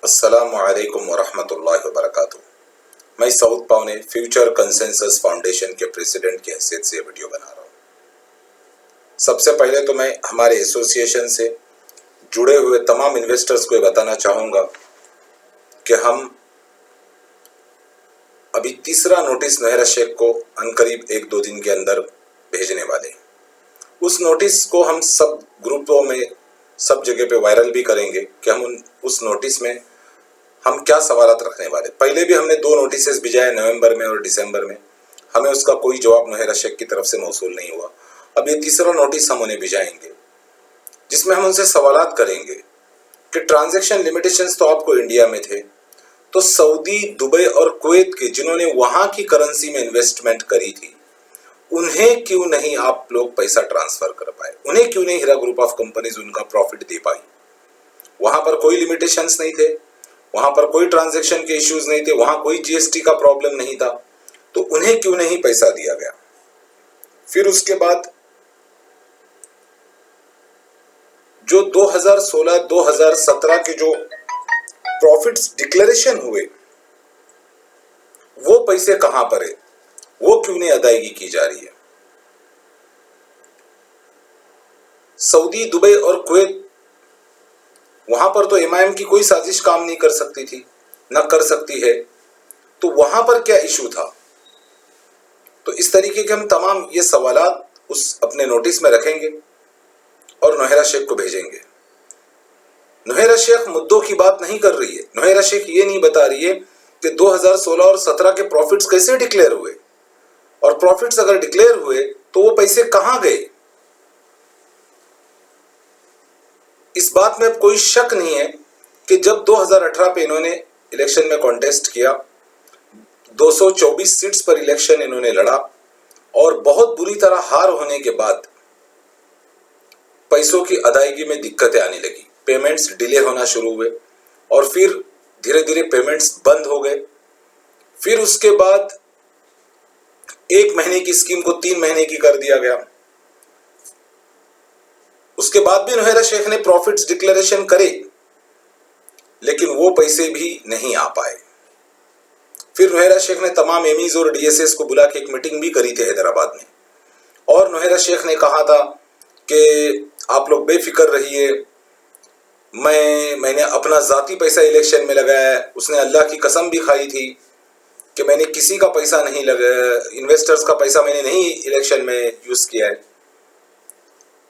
अस्सलामु अलैकुम वरहमतुल्लाहि वबरकातुहू। मैं सऊद पावने फ्यूचर कंसेंसस फाउंडेशन के प्रेसिडेंट की हैसियत से वीडियो बना रहा हूँ। सबसे पहले तो मैं हमारे एसोसिएशन से जुड़े हुए तमाम इन्वेस्टर्स को ये बताना चाहूँगा कि हम अभी तीसरा नोटिस नोहेरा शेख को अनकरीब 1-2 दिन के अंदर भेजने वाले हैं। उस नोटिस को हम सब ग्रुपों में सब जगह पे वायरल भी करेंगे कि हम उस नोटिस में हम क्या सवालात रखने वाले। पहले भी हमने 2 नोटिसेस भिजाए नवंबर में और दिसंबर में, हमें उसका कोई जवाब नोहेरा शेख की तरफ से मौसूल नहीं हुआ। अब ये तीसरा नोटिस हम उन्हें भिजाएंगे जिसमें हम उनसे सवालात करेंगे कि ट्रांजैक्शन लिमिटेशंस तो आपको इंडिया में थे, तो सऊदी, दुबई और कुवैत के जिन्होंने वहां की करेंसी में इन्वेस्टमेंट करी थी उन्हें क्यों नहीं आप लोग पैसा ट्रांसफर कर पाए? उन्हें क्यों नहीं हीरा ग्रुप ऑफ कंपनीज उनका प्रॉफिट दे पाई? वहां पर कोई लिमिटेशंस नहीं थे, वहां पर कोई ट्रांजैक्शन के इश्यूज नहीं थे, वहां कोई जीएसटी का प्रॉब्लम नहीं था, तो उन्हें क्यों नहीं पैसा दिया गया? फिर उसके बाद जो 2016-2017 के जो प्रॉफिट्स डिक्लेरेशन हुए वो पैसे कहां पर है? वो क्यों नहीं अदायगी की जा रही है? सऊदी, दुबई और कुवैत, वहां पर तो एमआईएम की कोई साजिश काम नहीं कर सकती थी, न कर सकती है, तो वहां पर क्या इशू था? तो इस तरीके के हम तमाम ये सवालात उस अपने नोटिस में रखेंगे और नोहेरा शेख को भेजेंगे। नोहेरा शेख मुद्दों की बात नहीं कर रही है। नोहेरा शेख ये नहीं बता रही है कि 2016 और 17 के प्रॉफिट्स कैसे डिक्लेयर हुए, और प्रॉफिट्स अगर डिक्लेयर हुए तो वो पैसे कहां गए। इस बात में अब कोई शक नहीं है कि जब 2018 पे इन्होंने इलेक्शन में कॉन्टेस्ट किया, 224 सीट्स पर इलेक्शन इन्होंने लड़ा और बहुत बुरी तरह हार होने के बाद पैसों की अदायगी में दिक्कतें आने लगी, पेमेंट्स डिले होना शुरू हुए और फिर धीरे धीरे पेमेंट्स बंद हो गए। फिर उसके बाद 1 महीने की स्कीम को 3 महीने की कर दिया गया। उसके बाद भी नोहेरा शेख ने प्रॉफिट्स डिक्लेरेशन करे लेकिन वो पैसे भी नहीं आ पाए। फिर नोहेरा शेख ने तमाम एमीज और डीएसएस को बुला के एक मीटिंग भी करी थी हैदराबाद में, और नोहेरा शेख ने कहा था कि आप लोग बेफिक्र रहिए, मैंने अपना जाती पैसा इलेक्शन में लगाया है। उसने अल्लाह की कसम भी खाई थी कि मैंने किसी का पैसा नहीं लगाया, इन्वेस्टर्स का पैसा मैंने नहीं इलेक्शन में यूज किया है।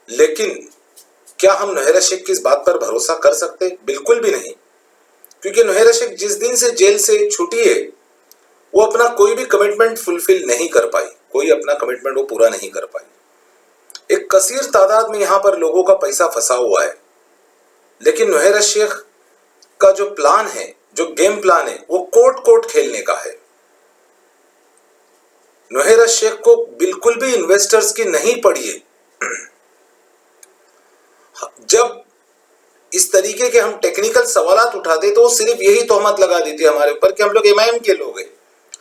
लेकिन क्या हम नोहेरा शेख की इस बात पर भरोसा कर सकते? बिल्कुल भी नहीं, क्योंकि नोहेरा शेख जिस दिन से जेल से छूटी है वो अपना कोई भी कमिटमेंट फुलफिल नहीं कर पाई, कोई अपना कमिटमेंट वो पूरा नहीं कर पाई। एक कसीर तादाद में यहां पर लोगों का पैसा फंसा हुआ है, लेकिन नोहेरा शेख का जो प्लान है, जो गेम प्लान है, वो कोर्ट खेलने का है। नोहेरा शेख को बिल्कुल भी इन्वेस्टर्स की नहीं पड़ी है। जब इस तरीके के हम टेक्निकल सवालात उठाते तो वो सिर्फ यही तोहमत लगा देती है हमारे ऊपर कि हम लोग एमआईएम के लोग हैं,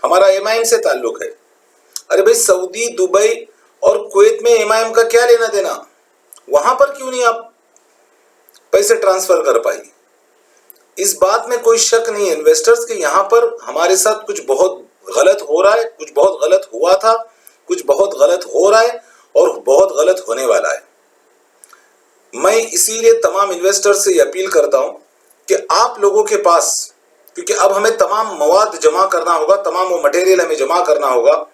हमारा एमआईएम से ताल्लुक है। अरे भाई, सऊदी, दुबई और कुवैत में एमआईएम का क्या लेना देना? वहां पर क्यों नहीं आप पैसे ट्रांसफर कर पाई? इस बात में कोई शक नहीं है इन्वेस्टर्स के यहां पर हमारे साथ कुछ बहुत गलत हो रहा है, कुछ बहुत गलत हुआ था, कुछ बहुत गलत हो रहा है और बहुत गलत होने वाला है। मैं इसीलिए तमाम इन्वेस्टर्स से अपील करता हूं कि आप लोगों के पास, क्योंकि अब हमें तमाम मवाद जमा करना होगा, तमाम वो मटेरियल हमें जमा करना होगा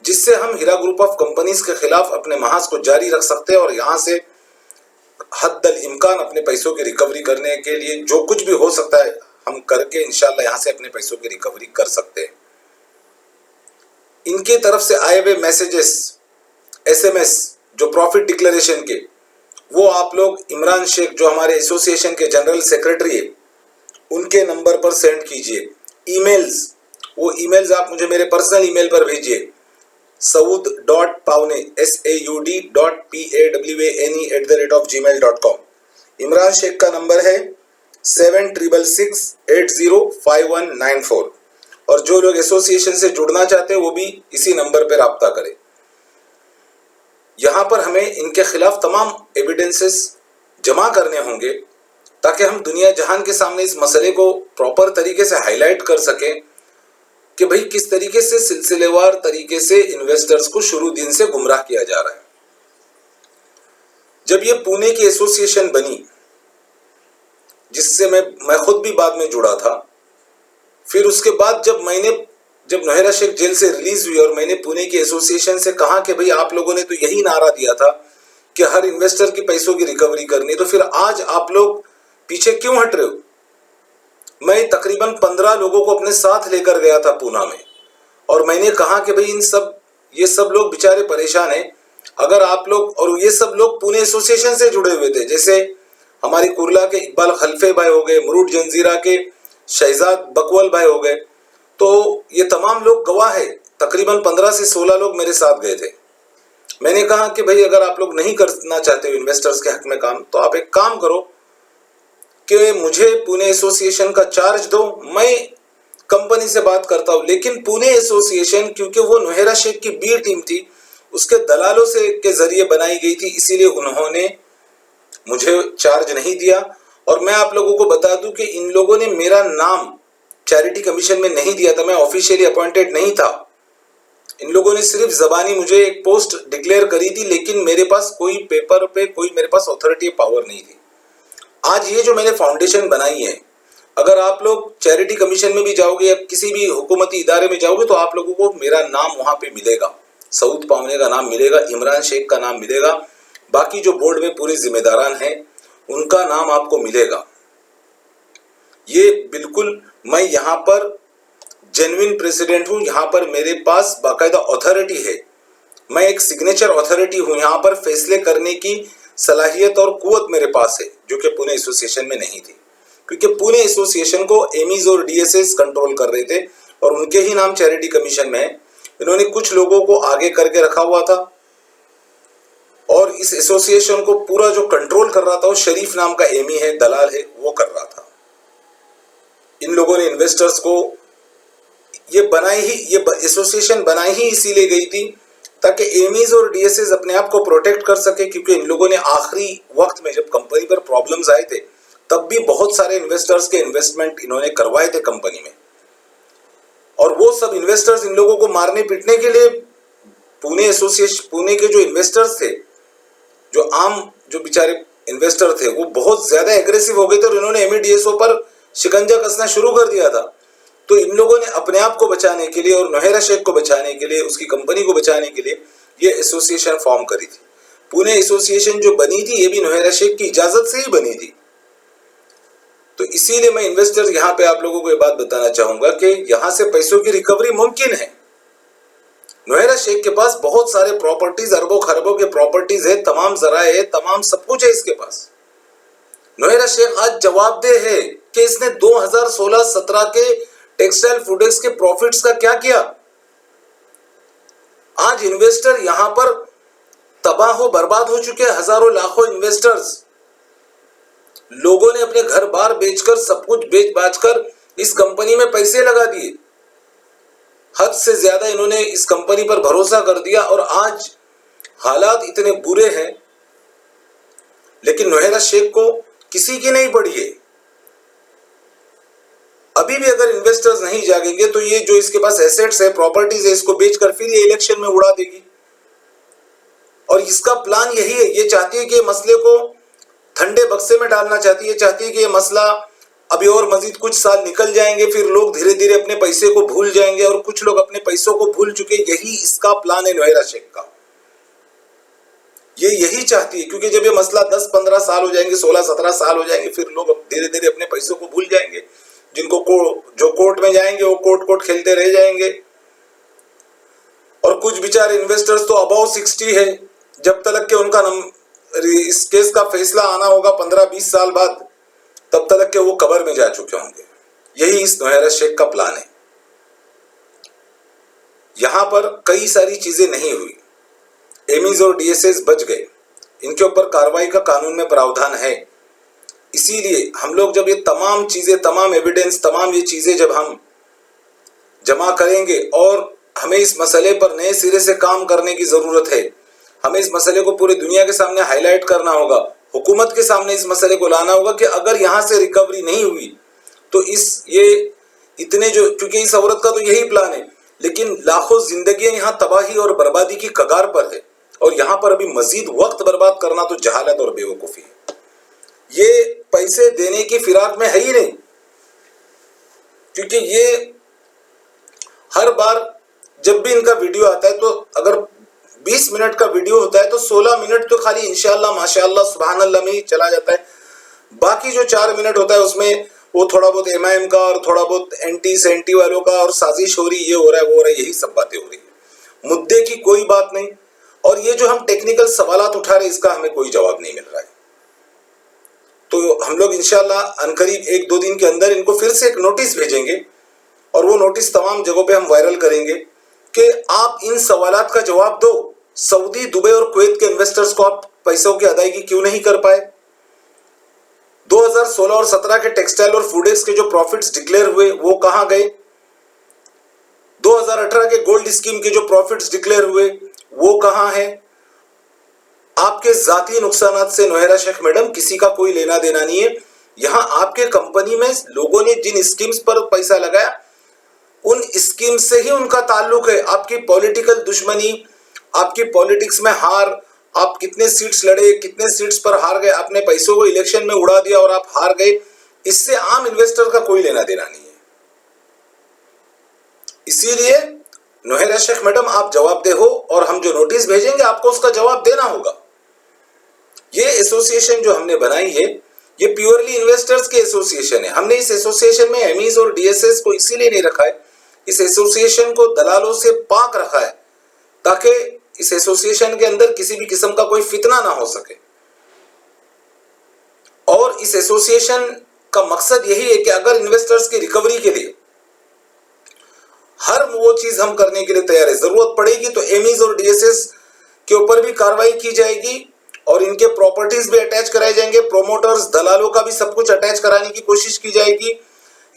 जिससे हम हीरा ग्रुप ऑफ कंपनीज के खिलाफ अपने महाज को जारी रख सकते हैं और यहां से हद्दल इम्कान अपने पैसों की रिकवरी करने के लिए जो कुछ भी हो सकता है हम करके इंशाल्लाह यहां से अपने पैसों की रिकवरी कर सकते हैं। इनके तरफ से आए हुए मैसेजेस, एसएमएस जो प्रॉफिट डिक्लेरेशन के, वो आप लोग इमरान शेख जो हमारे एसोसिएशन के जनरल सेक्रेटरी है उनके नंबर पर सेंड कीजिए। ईमेल्स, वो ईमेल्स आप मुझे मेरे पर्सनल ईमेल पर भेजिए, saud.pawne saud.pawane@gmail.com। इमरान शेख का नंबर है 7666805194, और जो लोग एसोसिएशन से जुड़ना चाहते हैं वो भी इसी नंबर पर राब्ता करें। यहां पर हमें इनके खिलाफ तमाम एविडेंसेस जमा करने होंगे ताकि हम दुनिया जहान के सामने इस मसले को प्रॉपर तरीके से हाईलाइट कर सकें कि भाई किस तरीके से सिलसिलेवार तरीके से इन्वेस्टर्स को शुरू दिन से गुमराह किया जा रहा है। जब ये पुणे की एसोसिएशन बनी, जिससे मैं खुद भी बाद में जुड़ा था, फिर उसके बाद जब नोहेरा शेख जेल से रिलीज हुई और मैंने पुणे की एसोसिएशन से कहा कि भाई आप लोगों ने तो यही नारा दिया था कि हर इन्वेस्टर की पैसों की रिकवरी करनी, तो फिर आज आप लोग पीछे क्यों हट रहे हो? मैं तकरीबन 15 लोगों को अपने साथ लेकर गया था पूना में, और मैंने कहा कि भाई ये सब लोग बेचारे परेशान हैं। अगर आप लोग, और ये सब लोग पुणे एसोसिएशन से जुड़े हुए थे, जैसे हमारी कुरला के इकबाल खलफे भाई हो गए, मुरूड जंजीरा के शहजाद बकवल भाई हो गए, तो ये तमाम लोग गवाह है। तकरीबन 15 से 16 लोग मेरे साथ गए थे। मैंने कहा कि भाई अगर आप लोग नहीं करना चाहते हो इन्वेस्टर्स के हक में काम, तो आप एक काम करो कि मुझे पुणे एसोसिएशन का चार्ज दो, मैं कंपनी से बात करता हूं। लेकिन पुणे एसोसिएशन, क्योंकि वो नोहेरा शेख की बी टीम थी, उसके दलालों से के जरिए बनाई गई थी, इसीलिए उन्होंने मुझे चार्ज नहीं दिया। और मैं आप लोगों को बता दूं कि इन लोगों ने मेरा नाम चैरिटी कमीशन में नहीं दिया था, मैं ऑफिशियली अपॉइंटेड नहीं था। इन लोगों ने सिर्फ जबानी मुझे एक पोस्ट डिक्लेयर करी थी, लेकिन मेरे पास कोई पेपर पे कोई मेरे पास अथॉरिटी पावर नहीं थी। आज ये जो मैंने फाउंडेशन बनाई है, अगर आप लोग चैरिटी कमीशन में भी जाओगे या किसी भी हुकूमती इदारे में जाओगे, तो आप लोगों को मेरा नाम वहां पे मिलेगा, सऊद पावने का नाम मिलेगा, इमरान शेख का नाम मिलेगा, बाकी जो बोर्ड में पूरे जिम्मेदारान हैं उनका नाम आपको मिलेगा। ये बिल्कुल, मैं यहाँ पर जेन्युइन प्रेसिडेंट हूँ, यहाँ पर मेरे पास बाकायदा अथॉरिटी है, मैं एक सिग्नेचर अथॉरिटी हूँ, यहाँ पर फैसले करने की सलाहियत और कुव्वत मेरे पास है, जो कि पुणे एसोसिएशन में नहीं थी। क्योंकि पुणे एसोसिएशन को एमीज और डीएसएस कंट्रोल कर रहे थे और उनके ही नाम चैरिटी कमीशन में है। इन्होंने कुछ लोगों को आगे करके रखा हुआ था और इस एसोसिएशन को पूरा जो कंट्रोल कर रहा था वो शरीफ नाम का एमी है, दलाल है, वो कर रहा था। इन लोगों ने इन्वेस्टर्स को ये एसोसिएशन बनाई ही इसीलिए गई थी ताकि एमीज और डीएसएस अपने आप को प्रोटेक्ट कर सके। क्योंकि इन लोगों ने आखिरी वक्त में जब कंपनी पर प्रॉब्लम्स आए थे, तब भी बहुत सारे इन्वेस्टर्स के इन्वेस्टमेंट इन्होंने करवाए थे कंपनी में, और वो सब इन्वेस्टर्स इन लोगों को मारने पीटने के लिए पुणे के जो इन्वेस्टर्स थे, जो बेचारे इन्वेस्टर थे, वो बहुत ज्यादा एग्रेसिव हो गए थे और इन्होंने एमईडीएसओ पर शिकंजा कसना शुरू कर दिया था। तो इन लोगों ने अपने आप को बचाने के लिए और नोहेरा शेख को बचाने के लिए, उसकी कंपनी को बचाने के लिए ये एसोसिएशन फॉर्म करी थी। पुणे एसोसिएशन जो बनी थी, ये भी नोहेरा शेख की इजाजत से ही बनी थी। तो इसीलिए मैं इन्वेस्टर्स यहाँ पे आप लोगों को ये बात बताना चाहूंगा कि यहाँ से पैसों की रिकवरी मुमकिन है। नोहेरा शेख के पास बहुत सारे प्रॉपर्टीज, अरबों खरबों के प्रॉपर्टीज है, तमाम जराए है, तमाम सब कुछ है इसके पास। नोहेरा शेख आज जवाबदेह है कि इसने 2016-17 के टेक्सटाइल फूडेक्स के प्रॉफिट्स का क्या किया। आज इन्वेस्टर यहां पर तबाह हो बर्बाद हो चुके हैं, हजारों लाखों इन्वेस्टर्स। लोगों ने अपने घर बार बेचकर, सब कुछ बेच बाच कर इस कंपनी में पैसे लगा दिए। हद से ज्यादा इन्होंने इस कंपनी पर भरोसा कर दिया और आज हालात इतने बुरे हैं, लेकिन नोहेरा शेख को किसी की नहीं पड़ी है। अभी भी अगर इन्वेस्टर्स नहीं जागेंगे तो ये जो इसके पास एसेट्स है, प्रॉपर्टीज है, इसको बेचकर फिर ये इलेक्शन में उड़ा देगी। और इसका प्लान यही है, ये चाहती है कि मसले को ठंडे बक्से में डालना चाहती है, चाहती है कि ये मसला अभी और मजीद कुछ साल निकल जाएंगे, फिर लोग धीरे धीरे अपने पैसे को भूल जाएंगे और कुछ लोग अपने पैसों को भूल चुके। यही इसका प्लान है नोहेरा शेख का, ये यही चाहती है। क्योंकि जब ये मसला 10-15 साल हो जाएंगे, 16-17 साल हो जाएंगे, फिर लोग धीरे धीरे अपने पैसों को भूल जाएंगे। जो कोर्ट में जाएंगे वो कोर्ट खेलते रह जाएंगे। और कुछ बेचारे इन्वेस्टर्स तो अबाउ 60 है, जब तक के उनका इस केस का फैसला आना होगा 15-20 साल बाद, तब तक के वो कब्र में जा चुके होंगे। यही इस नोहेरा शेख का प्लान है। यहां पर कई सारी चीजें नहीं हुई, एमीज और डीएसएस बच गए, इनके ऊपर कार्रवाई का कानून में प्रावधान है। इसीलिए हम लोग जब ये तमाम चीजें, तमाम एविडेंस, तमाम ये चीजें जब हम जमा करेंगे, और हमें इस मसले पर नए सिरे से काम करने की जरूरत है, हमें इस मसले को पूरी दुनिया के सामने हाईलाइट करना होगा, हुकूमत के सामने इस मसले को लाना होगा कि अगर यहाँ से रिकवरी नहीं हुई तो ये इतने जो, क्योंकि इस औरत का तो यही प्लान है, लेकिन लाखों जिंदगियां यहाँ तबाही और बर्बादी की कगार पर है, और यहाँ पर अभी मजीद वक्त बर्बाद करना तो जहालत और बेवकूफ़ी है। ये पैसे देने की फिराक में है ही नहीं, क्योंकि ये हर बार जब भी इनका वीडियो आता है तो अगर 20 मिनट का वीडियो होता है तो 16 मिनट तो खाली इंशाअल्लाह माशाअल्लाह सुभान अल्लाह में ही चला जाता है। बाकी जो 4 मिनट होता है उसमें वो थोड़ा बहुत MIM का और थोड़ा बहुत एंटी सेंटी वालों का और साजिश हो रही, ये हो रहा है वो हो रहा है, यही सब बातें हो रही है। मुद्दे की कोई बात नहीं, और ये जो हम टेक्निकल सवालात उठा रहे इसका हमें कोई जवाब नहीं मिल रहा है। तो हम लोग इंशाअल्लाह अनकरीब 1-2 दिन के अंदर इनको फिर से एक नोटिस भेजेंगे, और वो नोटिस तमाम जगहों पे हम वायरल करेंगे कि आप इन सवालात का जवाब दो। सऊदी, दुबई और कुवैत के इन्वेस्टर्स को आप पैसों की अदायगी क्यों नहीं कर पाए? 2016 और 17 के टेक्सटाइल और फूडेक्स के जो प्रॉफिट्स डिक्लेयर हुए वो कहां गए? 2018 के गोल्ड स्कीम के जो प्रॉफिट्स डिक्लेयर हुए वो कहां है? आपके जाती नुकसानात से नोहेरा शेख मैडम किसी का कोई लेना देना नहीं है। यहां आपके कंपनी में लोगों ने जिन स्कीम्स पर पैसा लगाया उन स्कीम से ही उनका ताल्लुक है। आपकी पॉलिटिकल दुश्मनी, आपकी पॉलिटिक्स में हार, आप कितने सीट्स लड़े, कितने सीट्स पर हार गए, आपने पैसों को इलेक्शन में उड़ा दिया और आप हार गए, इससे आम इन्वेस्टर का कोई लेना देना नहीं है। इसीलिए नोहेरा शेख मैडम आप जवाबदेह हो, और हम जो नोटिस भेजेंगे आपको उसका जवाब देना होगा। ये एसोसिएशन जो हमने बनाई है ये प्योरली इन्वेस्टर्स की एसोसिएशन है। हमने इस एसोसिएशन में एमईज और डीएसएस को इसीलिए नहीं रखा है, इस एसोसिएशन को दलालों से पाक रखा है ताकि इस एसोसिएशन के अंदर किसी भी किस्म का कोई फितना ना हो सके। और इस एसोसिएशन का मकसद यही है कि अगर इन्वेस्टर्स की रिकवरी के लिए हर वो चीज हम करने के लिए तैयार है, जरूरत पड़ेगी तो एमईज और डीएसएस के ऊपर भी कार्रवाई की जाएगी और इनके प्रॉपर्टीज भी अटैच कराए जाएंगे, प्रोमोटर्स, दलालों का भी सब कुछ अटैच कराने की कोशिश की जाएगी।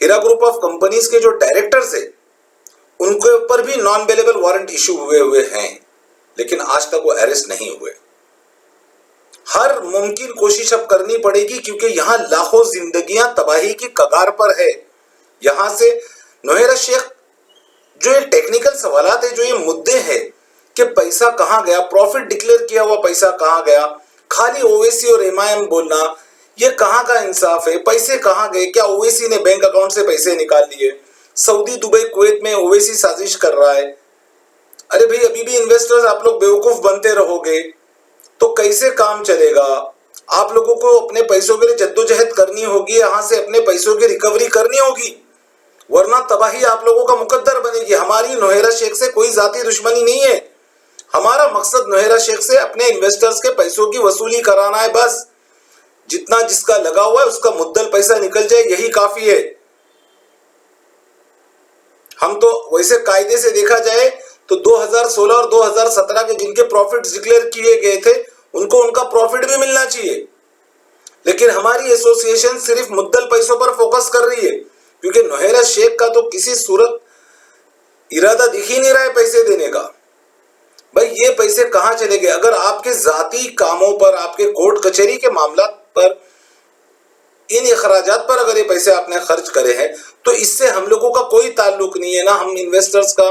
हीरा ग्रुप ऑफ कंपनीज के जो डायरेक्टर्स है उनके ऊपर भी नॉन बेलेबल वारंट इशू हुए हैं, लेकिन आज तक वो अरेस्ट नहीं हुए। हर मुमकिन कोशिश अब करनी पड़ेगी क्योंकि यहां लाखों जिंदगियां तबाही की कगार पर है। यहां से नोहेरा शेख जो ये टेक्निकल सवालात है, जो ये मुद्दे हैं कि पैसा कहां गया, प्रॉफिट डिक्लेयर किया हुआ पैसा कहां गया, खाली ओवैसी और MIM बोलना, ये कहां का इंसाफ है? पैसे कहां गए? क्या ओवैसी ने बैंक अकाउंट से पैसे निकाल लिए? सऊदी, दुबई, कुवैत में ओवैसी साजिश कर रहा है। अरे भाई, अभी भी इन्वेस्टर्स आप लोग बेवकूफ बनते रहोगे तो कैसे काम चलेगा? आप लोगों को अपने पैसों के लिए जद्दोजहद करनी होगी, यहां से अपने पैसों की रिकवरी करनी होगी, वरना तबाही आप लोगों का मुकद्दर बनेगी। हमारी नोहेरा शेख से कोई जाती दुश्मनी नहीं है, हमारा मकसद नोहेरा शेख से अपने इन्वेस्टर्स के पैसों की वसूली कराना है। बस जितना जिसका लगा हुआ है उसका मुद्दल पैसा निकल जाए, यही काफी है। हम तो वैसे कायदे से देखा जाए तो 2016 और 2017 के जिनके प्रॉफिट्स डिक्लेयर किए गए थे उनको उनका प्रॉफिट भी मिलना चाहिए, लेकिन हमारी एसोसिएशन सिर्फ मुद्दल पैसों पर फोकस कर रही है क्योंकि नोहेरा शेख का तो किसी सूरत इरादा दिख ही नहीं रहा है पैसे देने का। भाई, ये पैसे कहां चले गए? अगर आपके जाती कामों पर, आपके कोर्ट कचहरी के मामला पर, इन अखराजात पर अगर ये पैसे आपने खर्च करे हैं तो इससे हम लोगों का कोई ताल्लुक नहीं है। ना हम इन्वेस्टर्स का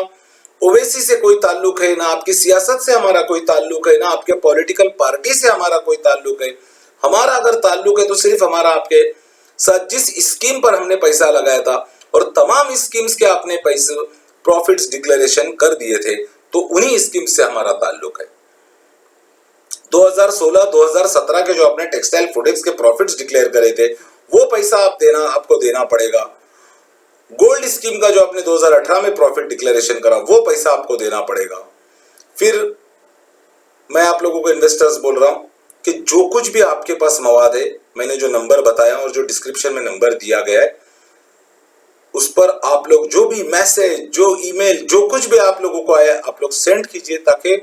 ओवैसी से कोई ताल्लुक है, ना आपकी सियासत से हमारा कोई ताल्लुक है, ना आपके पॉलिटिकल पार्टी से हमारा कोई ताल्लुक है। हमारा अगर ताल्लुक है तो सिर्फ हमारा आपके साथ जिस स्कीम पर हमने पैसा लगाया था और तमाम स्कीम्स के आपने पैसे प्रॉफिट्स डिक्लेरेशन कर दिए थे तो उन्हीं स्कीम से हमारा ताल्लुक है। 2016-2017 के जो आपने टेक्सटाइल फूडेक्स के प्रॉफिट्स डिक्लेयर करे थे वो पैसा आपको देना पड़ेगा। गोल्ड स्कीम का जो आपने 2018 में प्रॉफिट डिक्लेरेशन करा वो पैसा आपको देना पड़ेगा। फिर मैं आप लोगों को इन्वेस्टर्स बोल रहा हूं कि जो कुछ भी आपके पास मवाद है, मैंने जो नंबर बताया और जो डिस्क्रिप्शन में नंबर दिया गया है उस पर आप लोग जो भी मैसेज, जो ईमेल, जो कुछ भी आप लोगों को आया आप लोग सेंड कीजिए ताकि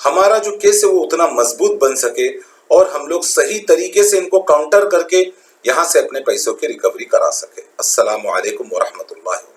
हमारा जो केस है वो उतना मजबूत बन सके और हम लोग सही तरीके से इनको काउंटर करके यहां से अपने पैसों की रिकवरी करा सके। अस्सलामु अलैकुम व रहमतुल्लाहि।